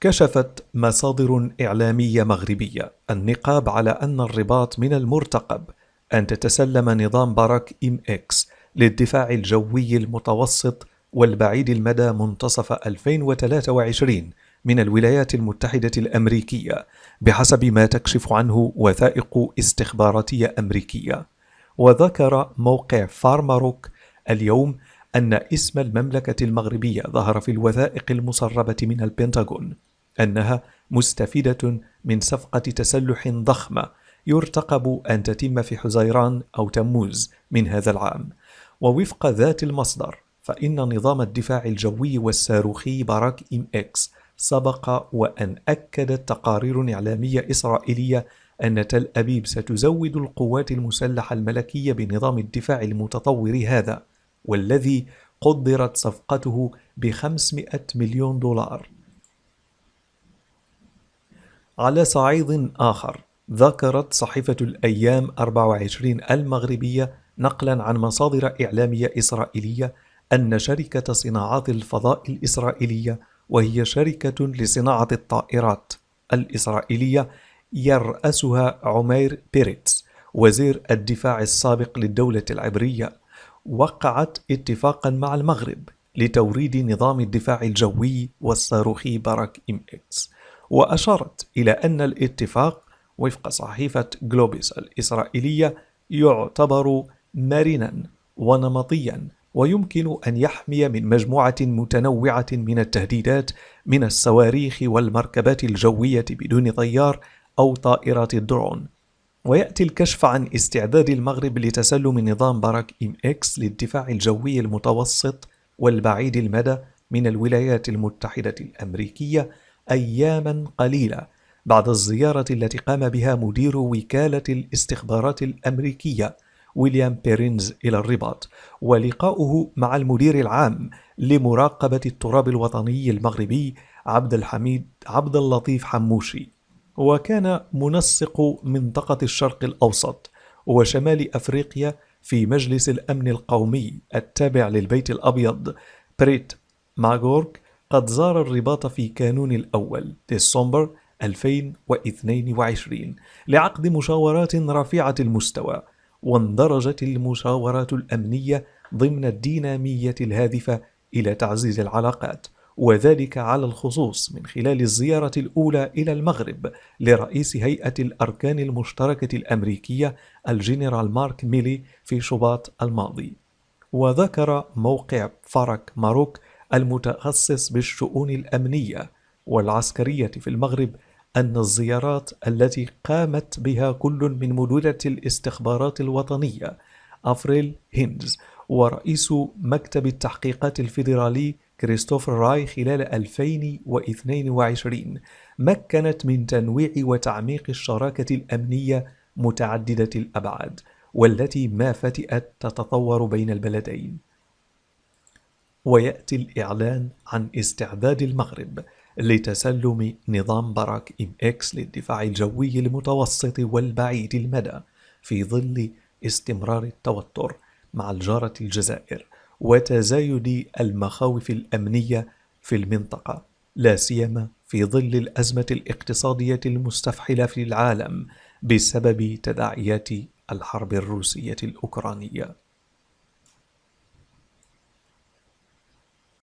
كشفت مصادر إعلامية مغربية النقاب على أن الرباط من المرتقب أن تتسلم نظام باراك إم إكس للدفاع الجوي المتوسط والبعيد المدى منتصف 2023 من الولايات المتحدة الأمريكية بحسب ما تكشف عنه وثائق استخباراتية أمريكية. وذكر موقع فارماروك اليوم أن اسم المملكة المغربية ظهر في الوثائق المسربة من البنتاغون، أنها مستفيدة من صفقة تسلح ضخمة يرتقب أن تتم في حزيران أو تموز من هذا العام. ووفق ذات المصدر فإن نظام الدفاع الجوي والصاروخي باراك إم إكس سبق وأن أكدت تقارير إعلامية إسرائيلية أن تل أبيب ستزود القوات المسلحة الملكية بنظام الدفاع المتطور هذا، والذي قدرت صفقته ب500 مليون دولار. على صعيد آخر، ذكرت صحيفة الأيام 24 المغربية نقلا عن مصادر إعلامية إسرائيلية أن شركة صناعات الفضاء الإسرائيلية، وهي شركة لصناعة الطائرات الإسرائيلية يرأسها عمير بيريتز وزير الدفاع السابق للدولة العبرية، وقعت اتفاقا مع المغرب لتوريد نظام الدفاع الجوي والصاروخي باراك إم إكس. وأشارت إلى أن الاتفاق وفق صحيفة جلوبيس الإسرائيلية يعتبر مرنا ونمطيا، ويمكن أن يحمي من مجموعة متنوعة من التهديدات من الصواريخ والمركبات الجوية بدون طيار أو طائرات الدرون. ويأتي الكشف عن استعداد المغرب لتسلم نظام باراك إم إكس للدفاع الجوي المتوسط والبعيد المدى من الولايات المتحدة الأمريكية أياما قليلة بعد الزيارة التي قام بها مدير وكالة الاستخبارات الأمريكية ويليام بيرينز إلى الرباط، ولقاؤه مع المدير العام لمراقبة التراب الوطني المغربي عبد اللطيف حموشي. وكان منسق منطقة الشرق الأوسط وشمال أفريقيا في مجلس الأمن القومي التابع للبيت الأبيض بريت ماغورك قد زار الرباط في كانون الأول ديسمبر 2022 لعقد مشاورات رفيعة المستوى، واندرجت المشاورات الأمنية ضمن الدينامية الهادفة إلى تعزيز العلاقات، وذلك على الخصوص من خلال الزيارة الأولى إلى المغرب لرئيس هيئة الأركان المشتركة الأمريكية الجنرال مارك ميلي في شباط الماضي. وذكر موقع فارك ماروك المتخصص بالشؤون الأمنية والعسكرية في المغرب أن الزيارات التي قامت بها كل من مديرة الاستخبارات الوطنية أفريل هينز ورئيس مكتب التحقيقات الفيدرالي كريستوفر راي خلال 2022 مكنت من تنويع وتعميق الشراكة الأمنية متعددة الأبعاد، والتي ما فتئت تتطور بين البلدين. ويأتي الإعلان عن استعداد المغرب لتسلم نظام باراك إم إكس للدفاع الجوي المتوسط والبعيد المدى في ظل استمرار التوتر مع الجارة الجزائر وتزايد المخاوف الأمنية في المنطقة، لا سيما في ظل الأزمة الاقتصادية المستفحلة في العالم بسبب تداعيات الحرب الروسية الأوكرانية.